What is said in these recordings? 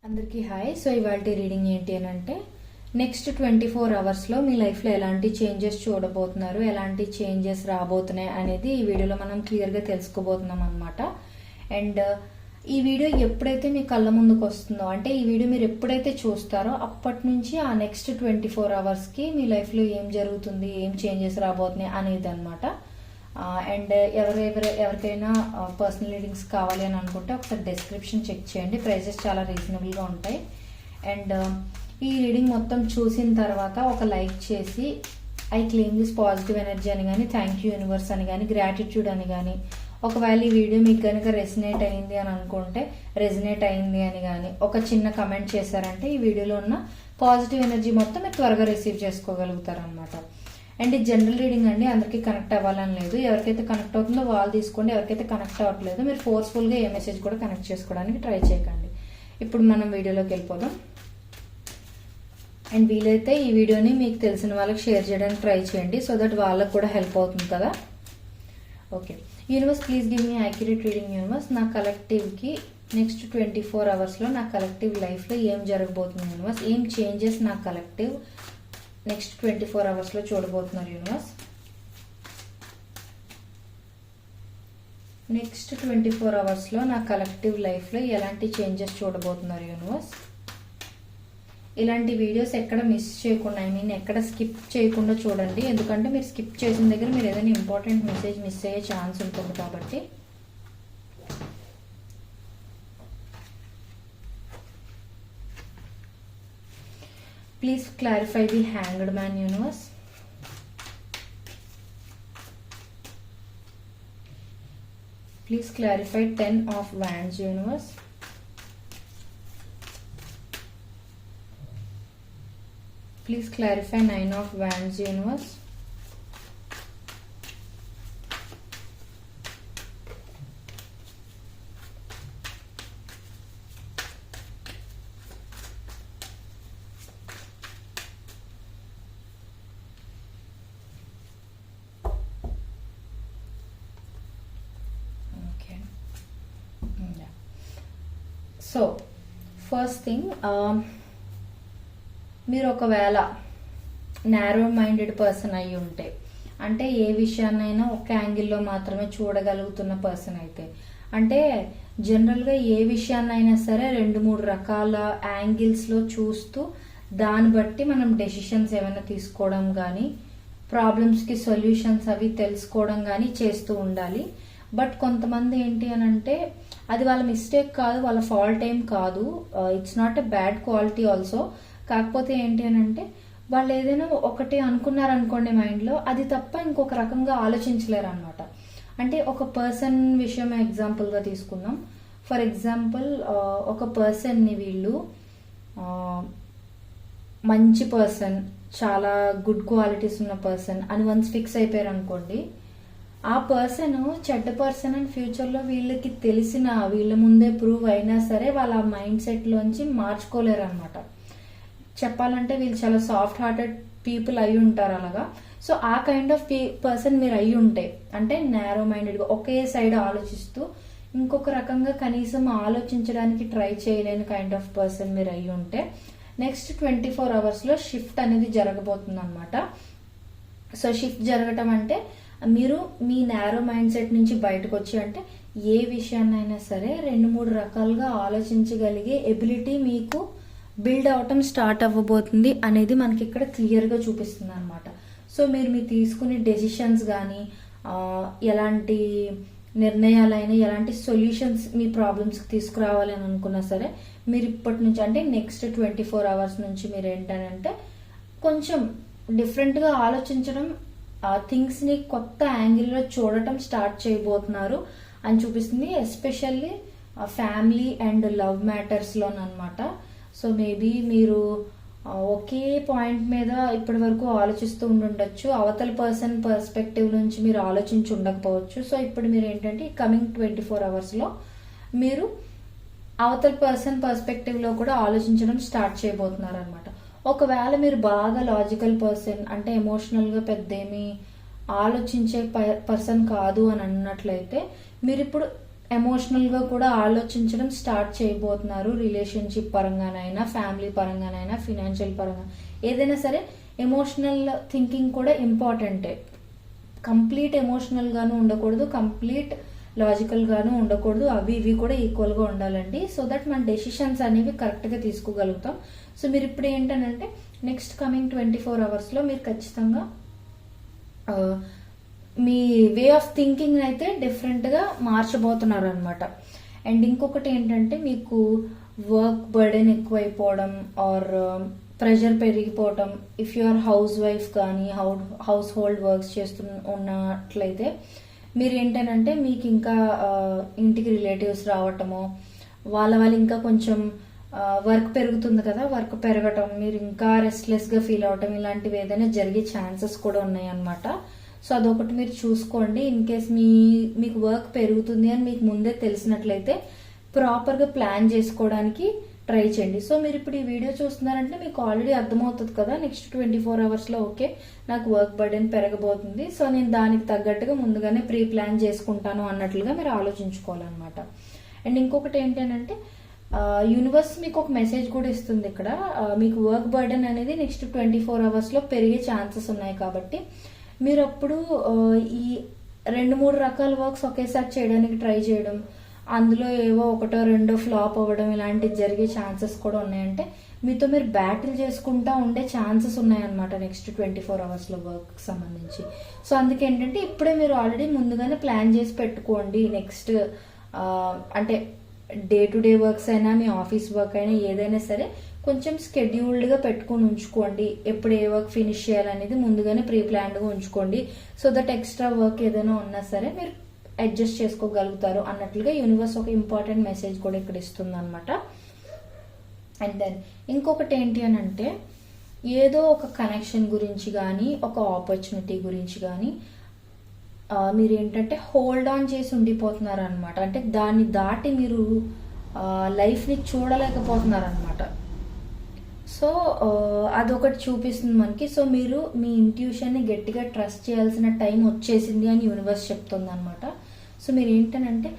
అందరికీ hi. So ఇవాల్టి reading ఏంటి అని అంటే నెక్స్ట్ 24 అవర్స్లో మీ లైఫ్లో ఎలాంటి చేంజెస్ చూడబోతున్నారు, ఎలాంటి చేంజెస్ రాబోతున్నాయి అనేది ఈ వీడియోలో మనం క్లియర్గా తెలుసుకోబోతున్నాం అనమాట. అండ్ ఈ వీడియో ఎప్పుడైతే మీ కళ్ళ ముందుకు వస్తుందో, అంటే ఈ వీడియో మీరు ఎప్పుడైతే చూస్తారో అప్పటి నుంచి ఆ నెక్స్ట్ 24 అవర్స్కి మీ లైఫ్లో ఏం జరుగుతుంది, ఏం చేంజెస్ రాబోతున్నాయి అనేది అనమాట. అండ్ ఎవరికైనా పర్సనల్ రీడింగ్స్ కావాలి అని అనుకుంటే ఒకసారి డిస్క్రిప్షన్ చెక్ చేయండి, ప్రైజెస్ చాలా రీజనబుల్గా ఉంటాయి. అండ్ ఈ రీడింగ్ మొత్తం చూసిన తర్వాత ఒక లైక్ చేసి I claim this positive energy అని కానీ, థ్యాంక్ యూ యూనివర్స్ అని కానీ, గ్రాటిట్యూడ్ అని కానీ, ఒకవేళ ఈ వీడియో మీకు కనుక రెసినేట్ అయింది అని అనుకుంటే రెసినేట్ అయింది అని కానీ ఒక చిన్న కమెంట్ చేశారంటే ఈ వీడియోలో ఉన్న పాజిటివ్ ఎనర్జీ మొత్తం మీరు త్వరగా రిసీవ్ చేసుకోగలుగుతారు అనమాట. అండ్ ఇది జనరల్ రీడింగ్ అండి, అందరికీ కనెక్ట్ అవ్వాలని లేదు. ఎవరికైతే కనెక్ట్ అవుతుందో వాళ్ళు తీసుకోండి, ఎవరికైతే కనెక్ట్ అవ్వట్లేదు మీరు ఫోర్స్ఫుల్గా ఏ మెసేజ్ కూడా కనెక్ట్ చేసుకోవడానికి ట్రై చేయకండి. ఇప్పుడు మనం వీడియోలోకి వెళ్ళిపోదాం. అండ్ వీలైతే ఈ వీడియోని మీకు తెలిసిన వాళ్ళకి షేర్ చేయడానికి ట్రై చేయండి, సో దట్ వాళ్ళకు కూడా హెల్ప్ అవుతుంది కదా. Okay, universe please give me accurate reading. Universe నా కలెక్టివ్కి నెక్స్ట్ 24 అవర్స్లో నా కలెక్టివ్ లైఫ్లో ఏం జరగబోతుంది యూనివర్స్, ఏం చేంజెస్ నా కలెక్టివ్ నెక్స్ట్ 24 అవర్స్లో చూడబోతున్నారు యూనివర్స్. నెక్స్ట్ 24 అవర్స్లో నా కలెక్టివ్ లైఫ్లో ఎలాంటి చేంజెస్ చూడబోతున్నారు యూనివర్స్. ఇలాంటి వీడియోస్ ఎక్కడ మిస్ చేయకుండా, ఎక్కడ స్కిప్ చేయకుండా చూడండి, ఎందుకంటే మీరు స్కిప్ చేసిన దగ్గర మీరు ఏదైనా ఇంపార్టెంట్ మెసేజ్ మిస్ అయ్యే ఛాన్స్ ఉంటుంది కాబట్టి. Please clarify the Hanged Man universe. Please clarify 10 of Wands universe. Please clarify 9 of Wands universe. So first thing, మీరు ఒకవేళ నారో మైండెడ్ పర్సన్ అయి ఉంటే, అంటే ఏ విషయాన్నైనా ఒక యాంగిల్లో మాత్రమే చూడగలుగుతున్న పర్సన్ అయితే, అంటే జనరల్గా ఏ విషయాన్నైనా సరే 2-3 రకాల యాంగిల్స్లో చూస్తూ దాన్ని బట్టి మనం డెసిషన్స్ ఏమైనా తీసుకోవడం కానీ, ప్రాబ్లమ్స్కి సొల్యూషన్స్ అవి తెలుసుకోవడం కానీ చేస్తూ ఉండాలి. బట్ కొంతమంది ఏంటి అని అంటే అది వాళ్ళ మిస్టేక్ కాదు, వాళ్ళ ఫాల్ట్ ఏం కాదు, it's not a bad quality also. కాకపోతే ఏంటి అని అంటే వాళ్ళు ఏదైనా ఒకటి అనుకున్నారనుకోండి మైండ్లో, అది తప్ప ఇంకొక రకంగా ఆలోచించలేరు అనమాట. అంటే ఒక పర్సన్ విషయం ఎగ్జాంపుల్గా తీసుకుందాం. ఫర్ ఎగ్జాంపుల్ ఒక పర్సన్ని వీళ్ళు మంచి పర్సన్, చాలా గుడ్ క్వాలిటీస్ ఉన్న పర్సన్ అని వన్స్ ఫిక్స్ అయిపోయారు అనుకోండి, ఆ పర్సన్ చెడ్డ పర్సన్ అని ఫ్యూచర్లో వీళ్ళకి తెలిసిన, వీళ్ళ ముందే ప్రూవ్ అయినా సరే వాళ్ళ మైండ్ సెట్లోంచి మార్చుకోలేరు అనమాట. చెప్పాలంటే వీళ్ళు చాలా సాఫ్ట్ హార్టెడ్ పీపుల్ అయి ఉంటారు అలాగా. సో ఆ కైండ్ ఆఫ్ పర్సన్ మీరు అయి ఉంటే, అంటే నారో మైండెడ్గా ఒకే సైడ్ ఆలోచిస్తూ ఇంకొక రకంగా కనీసం ఆలోచించడానికి ట్రై చేయలేని కైండ్ ఆఫ్ పర్సన్ మీరు అయి ఉంటే, నెక్స్ట్ 24 అవర్స్లో షిఫ్ట్ అనేది జరగబోతుంది అనమాట. సో షిఫ్ట్ జరగటం అంటే మీరు మీ నారో మైండ్ సెట్ నుంచి బయటకు వచ్చి, అంటే ఏ విషయాన్నైనా సరే 2-3 రకాలుగా ఆలోచించగలిగే ఎబిలిటీ మీకు బిల్డ్ అవటం స్టార్ట్ అవ్వబోతుంది అనేది మనకి ఇక్కడ క్లియర్గా చూపిస్తుంది అనమాట. సో మీరు తీసుకునే డెసిషన్స్ కానీ, ఎలాంటి నిర్ణయాలైనా, ఎలాంటి సొల్యూషన్స్ మీ ప్రాబ్లమ్స్కి తీసుకురావాలి అని అనుకున్నా సరే, మీరు ఇప్పటి నుంచి అంటే నెక్స్ట్ 24 అవర్స్ నుంచి మీరు ఏంటంటే కొంచెం డిఫరెంట్గా ఆలోచించడం, థింగ్స్ని కొత్త యాంగిల్లో చూడటం స్టార్ట్ చేయబోతున్నారు అని చూపిస్తుంది. ఎస్పెషల్లీ ఫ్యామిలీ అండ్ లవ్ మ్యాటర్స్లోనమాట. సో మేబీ మీరు ఒకే పాయింట్ మీద ఇప్పటి వరకు ఆలోచిస్తూ ఉండొచ్చు, అవతల పర్సన్ పర్స్పెక్టివ్ నుంచి మీరు ఆలోచించి ఉండకపోవచ్చు. సో ఇప్పుడు మీరు ఏంటంటే కమింగ్ 24 అవర్స్లో మీరు అవతల పర్సన్ పర్స్పెక్టివ్లో కూడా ఆలోచించడం స్టార్ట్ చేయబోతున్నారు అనమాట. ఒకవేళ మీరు బాగా లాజికల్ పర్సన్, అంటే ఎమోషనల్గా పెద్దేమీ ఆలోచించే పర్సన్ కాదు అని అన్నట్లయితే, మీరు ఇప్పుడు ఎమోషనల్గా కూడా ఆలోచించడం స్టార్ట్ చేయబోతున్నారు. రిలేషన్షిప్ పరంగానైనా, ఫ్యామిలీ పరంగానైనా, ఫినాన్షియల్ పరంగా ఏదైనా సరే ఎమోషనల్ థింకింగ్ కూడా ఇంపార్టెంటే. కంప్లీట్ ఎమోషనల్ గాను ఉండకూడదు, కంప్లీట్ లాజికల్ గాను ఉండకూడదు. అవి ఇవి కూడా ఈక్వల్ గా ఉండాలండి. సో దట్ మన డెసిషన్స్ అనేవి కరెక్ట్ గా తీసుకోగలుగుతాం. సో మీరు ఇప్పుడు ఏంటంటే నెక్స్ట్ కమింగ్ 24 hours లో మీరు ఖచ్చితంగా మీ వే ఆఫ్ థింకింగ్ అయితే డిఫరెంట్ గా మార్చబోతున్నారు అనమాట. అండ్ ఇంకొకటి ఏంటంటే మీకు వర్క్ బర్డెన్ ఎక్కువైపోవడం ఆర్ ప్రెషర్ పెరిగిపోవటం. If you are housewife కానీ హౌస్ హోల్డ్ వర్క్స్ ఉన్నట్లయితే మీరు ఏంటంటే మీకు ఇంకా ఇంటికి రిలేటివ్స్ రావటము, వాళ్ళ ఇంకా కొంచెం వర్క్ పెరుగుతుంది కదా, వర్క్ పెరగటం, మీరు ఇంకా రెస్ట్లెస్ గా ఫీల్ అవటం, ఇలాంటివి ఏదైనా జరిగే ఛాన్సెస్ కూడా ఉన్నాయి అనమాట. సో అదొకటి మీరు చూసుకోండి. ఇన్ కేస్ మీకు వర్క్ పెరుగుతుంది అని మీకు ముందే తెలిసినట్లయితే ప్రాపర్ గా ప్లాన్ చేసుకోవడానికి ట్రై చేయండి. సో మీరు ఇప్పుడు ఈ వీడియో చూస్తున్నారంటే మీకు ఆల్రెడీ అర్థమవుతుంది కదా, నెక్స్ట్ 24 hours లో ఓకే నాకు వర్క్ బర్డెన్ పెరగబోతుంది, సో నేను దానికి తగ్గట్టుగా ముందుగానే ప్రీ ప్లాన్ చేసుకుంటాను అన్నట్లుగా మీరు ఆలోచించుకోవాలన్నమాట. అండ్ ఇంకొకటి ఏంటంటే యూనివర్స్ మీకు ఒక మెసేజ్ కూడా ఇస్తుంది ఇక్కడ. మీకు వర్క్ బర్డెన్ అనేది నెక్స్ట్ 24 hours లో పెరిగే ఛాన్సెస్ ఉన్నాయి కాబట్టి మీరు అప్పుడు ఈ 2-3 రకాల వర్క్స్ ఒకేసారి చేయడానికి ట్రై చేయడం, అందులో ఏవో ఒకటో రెండో ఫ్లాప్ అవ్వడం ఇలాంటివి జరిగే ఛాన్సెస్ కూడా ఉన్నాయంటే మీతో మీరు బ్యాటిల్ చేసుకుంటా ఉండే ఛాన్సెస్ ఉన్నాయన్నమాట నెక్స్ట్ 24 hours లో వర్క్ సంబంధించి. సో అందుకేంటంటే ఇప్పుడే మీరు ఆల్రెడీ ముందుగానే ప్లాన్ చేసి పెట్టుకోండి. నెక్స్ట్ అంటే డే టు డే వర్క్స్ అయినా మీ ఆఫీస్ వర్క్ అయినా ఏదైనా సరే కొంచెం స్కెడ్యూల్డ్ గా పెట్టుకుని ఉంచుకోండి. ఎప్పుడు ఏ వర్క్ ఫినిష్ చేయాలనేది ముందుగానే ప్రీ ప్లాన్డ్ గా ఉంచుకోండి. సో దట్ ఎక్స్ట్రా వర్క్ ఏదైనా ఉన్నా సరే మీరు అడ్జస్ట్ చేసుకోగలుగుతారు అన్నట్లుగా యూనివర్స్ ఒక ఇంపార్టెంట్ మెసేజ్ కూడా ఇక్కడ ఇస్తుంది అనమాట. అండ్ దెన్ ఇంకొకటి ఏంటి అని అంటే ఏదో ఒక కనెక్షన్ గురించి కానీ ఒక ఆపర్చునిటీ గురించి కానీ మీరు ఏంటంటే హోల్డ్ ఆన్ చేసి ఉండిపోతున్నారు అనమాట. అంటే దాన్ని దాటి మీరు లైఫ్ ని చూడలేకపోతున్నారు అనమాట. సో అదొకటి చూపిస్తుంది మనకి. సో మీరు మీ ఇంట్యూషన్ ని గట్టిగా ట్రస్ట్ చేయాల్సిన టైం వచ్చేసింది అని యూనివర్స్ చెప్తుంది అనమాట. సో మీరు ఏంటంటే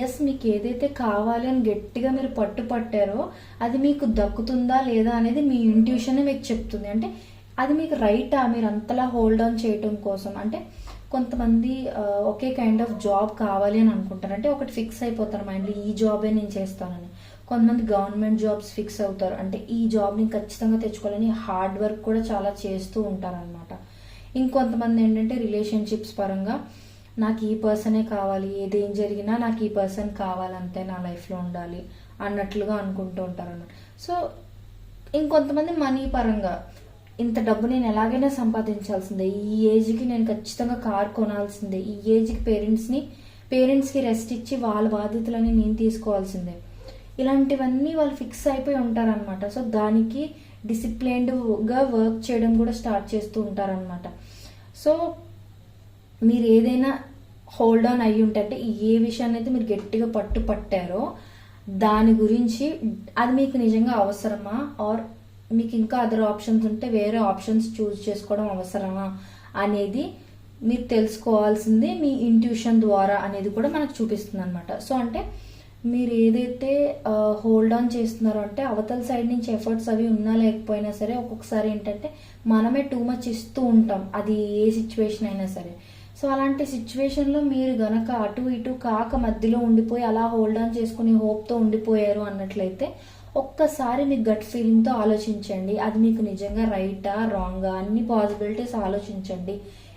ఎస్ మీకు ఏదైతే కావాలి అని గట్టిగా మీరు పట్టుపట్టారో అది మీకు దక్కుతుందా లేదా అనేది మీ ఇంట్యూషన్ మీకు చెప్తుంది. అంటే అది మీకు రైటా మీరు అంతలా హోల్డ్ ఆన్ చేయటం కోసం. అంటే కొంతమంది ఒకే కైండ్ ఆఫ్ జాబ్ కావాలి అని అనుకుంటారు, అంటే ఒకటి ఫిక్స్ అయిపోతారు మైండ్లో ఈ జాబే నేను చేస్తానని. కొంతమంది గవర్నమెంట్ జాబ్స్ ఫిక్స్ అవుతారు, అంటే ఈ జాబ్ ని ఖచ్చితంగా తెచ్చుకోవాలని హార్డ్ వర్క్ కూడా చాలా చేస్తూ ఉంటారనమాట. ఇంకొంతమంది ఏంటంటే రిలేషన్షిప్స్ పరంగా నాకు ఈ పర్సనే కావాలి, ఏదేం జరిగినా నాకు ఈ పర్సన్ కావాలంతే నా లైఫ్లో ఉండాలి అన్నట్లుగా అనుకుంటూ ఉంటారు అన్నమాట. సో ఇంకొంతమంది మనీ పరంగా ఇంత డబ్బు నేను ఎలాగైనా సంపాదించాల్సిందే, ఈ ఏజ్కి నేను ఖచ్చితంగా కార్ కొనాల్సిందే, ఈ ఏజ్కి పేరెంట్స్కి రెస్ట్ ఇచ్చి వాళ్ళ బాధ్యతలని నేను తీసుకోవాల్సిందే, ఇలాంటివన్నీ వాళ్ళు ఫిక్స్ అయిపోయి ఉంటారనమాట. సో దానికి డిసిప్లైన్డ్గా వర్క్ చేయడం కూడా స్టార్ట్ చేస్తూ ఉంటారనమాట. సో మీరు ఏదైనా హోల్డ్ ఆన్ అయ్యి ఉంటే అంటే ఏ విషయాన్ని అయితే మీరు గట్టిగా పట్టారో దాని గురించి అది మీకు నిజంగా అవసరమా ఆర్ మీకు ఇంకా అదర్ ఆప్షన్స్ ఉంటే వేరే ఆప్షన్స్ చూస్ చేసుకోవడం అవసరమా అనేది మీరు తెలుసుకోవాల్సింది మీ ఇంట్యూషన్ ద్వారా అనేది కూడా మనకు చూపిస్తుంది అనమాట. సో అంటే మీరు ఏదైతే హోల్డ్ ఆన్ చేస్తున్నారో అంటే అవతల సైడ్ నుంచి ఎఫర్ట్స్ అవి ఉన్నా లేకపోయినా సరే ఒక్కొక్కసారి ఏంటంటే మనమే టూ మచ్ ఇస్తూ ఉంటాం, అది ఏ సిచ్యువేషన్ అయినా సరే. సో అలాంటి సిచ్యువేషన్లో మీరు గనక అటు ఇటు కాక మధ్యలో ఉండిపోయి అలా హోల్డ్ ఆన్ చేసుకుని హోప్తో ఉండిపోయారు అన్నట్లయితే ఒక్కసారి మీ గట్ ఫీలింగ్తో ఆలోచించండి, అది మీకు నిజంగా రైటా రాంగా అన్ని పాసిబిలిటీస్ ఆలోచించండి.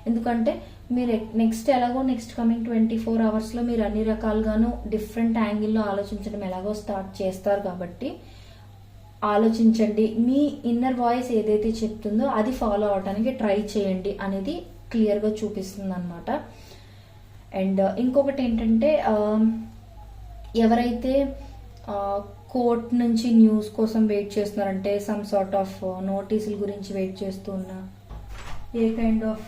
ఎందుకంటే మీరు నెక్స్ట్ ఎలాగో నెక్స్ట్ కమింగ్ 24 hours లో మీరు అన్ని రకాలుగాను డిఫరెంట్ యాంగిల్లో ఆలోచించడం ఎలాగో స్టార్ట్ చేస్తారు కాబట్టి ఆలోచించండి. మీ ఇన్నర్ వాయిస్ ఏదైతే చెప్తుందో అది ఫాలో అవడానికి ట్రై చేయండి అనేది క్లియర్గా చూపిస్తుంది అనమాట. అండ్ ఇంకొకటి ఏంటంటే ఎవరైతే కోర్ట్ నుంచి న్యూస్ కోసం వెయిట్ చేస్తున్నారంటే సమ్ సార్ట్ ఆఫ్ నోటీసుల గురించి వెయిట్ చేస్తున్నా, ఏ కైండ్ ఆఫ్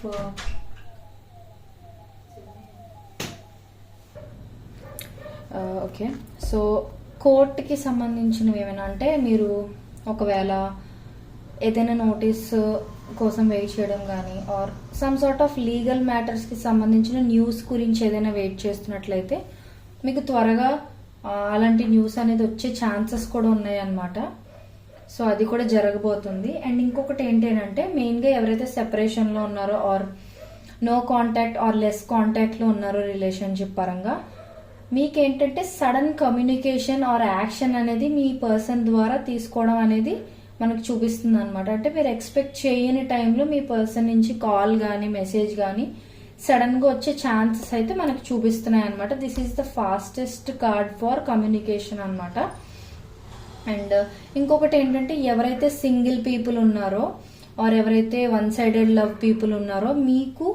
ఓకే సో కోర్టుకి సంబంధించినవి ఏమైనా అంటే మీరు ఒకవేళ ఏదైనా నోటీస్ కోసం వెయిట్ చేయడం కానీ or some sort of legal మ్యాటర్స్కి సంబంధించిన న్యూస్ గురించి ఏదైనా వెయిట్ చేస్తున్నట్లయితే మీకు త్వరగా అలాంటి న్యూస్ అనేది వచ్చే ఛాన్సెస్ కూడా ఉన్నాయి అన్నమాట. సో అది కూడా జరగబోతుంది. అండ్ ఇంకొకటి ఏంటి అంటే మెయిన్గా ఎవరైతే సెపరేషన్లో ఉన్నారో or no contact or less కాంటాక్ట్లో ఉన్నారో రిలేషన్షిప్ పరంగా, మీకేంటంటే సడన్ కమ్యూనికేషన్ ఆర్ యాక్షన్ అనేది మీ పర్సన్ ద్వారా తీసుకోవడం అనేది మనకు చూపిస్తుంది అనమాట. అంటే మీరు ఎక్స్పెక్ట్ చేయని టైంలో మీ పర్సన్ నుంచి కాల్ కానీ మెసేజ్ కానీ సడన్ గా వచ్చే ఛాన్సెస్ అయితే మనకు చూపిస్తున్నాయి అనమాట. This is the fastest card for communication అనమాట. అండ్ ఇంకొకటి ఏంటంటే ఎవరైతే సింగిల్ పీపుల్ ఉన్నారో ఆర్ ఎవరైతే వన్ సైడెడ్ లవ్ పీపుల్ ఉన్నారో, మీకు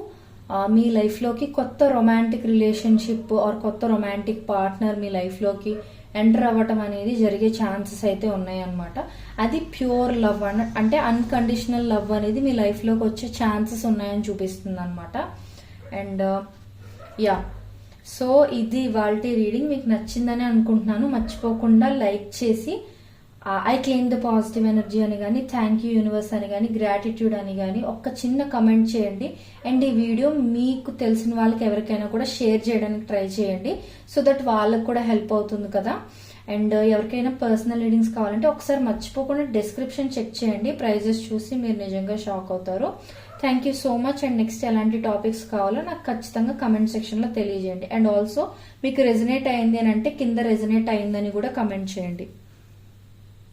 మీ లైఫ్లోకి కొత్త రొమాంటిక్ రిలేషన్షిప్ ఆర్ కొత్త రొమాంటిక్ పార్ట్నర్ మీ లైఫ్లోకి ఎంటర్ అవ్వటం అనేది జరిగే ఛాన్సెస్ అయితే ఉన్నాయి అనమాట. అది ప్యూర్ లవ్ అంటే అన్కండిషనల్ లవ్ అనేది మీ లైఫ్లోకి వచ్చే ఛాన్సెస్ ఉన్నాయని చూపిస్తుంది అనమాట. అండ్ యా, సో ఇది ఇవాల్టి రీడింగ్. మీకు నచ్చిందని అనుకుంటున్నాను. మర్చిపోకుండా లైక్ చేసి I claim the positive energy అని కానీ, థ్యాంక్ యూ యూనివర్స్ అని కానీ, గ్రాటిట్యూడ్ అని కానీ ఒక్క చిన్న కమెంట్ చేయండి. అండ్ ఈ వీడియో మీకు తెలిసిన వాళ్ళకి ఎవరికైనా కూడా షేర్ చేయడానికి ట్రై చేయండి, సో దట్ వాళ్ళకు కూడా హెల్ప్ అవుతుంది కదా. అండ్ ఎవరికైనా పర్సనల్ రీడింగ్స్ కావాలంటే ఒకసారి మర్చిపోకుండా డిస్క్రిప్షన్ చెక్ చేయండి. ప్రైజెస్ చూసి మీరు నిజంగా షాక్ అవుతారు. Thank you so much. And next ఎలాంటి టాపిక్స్ కావాలో నాకు ఖచ్చితంగా కమెంట్ సెక్షన్లో తెలియజేయండి. అండ్ ఆల్సో మీకు రెజనేట్ అయింది అని అంటే కింద రెజనేట్ అయిందని కూడా కమెంట్ చేయండి.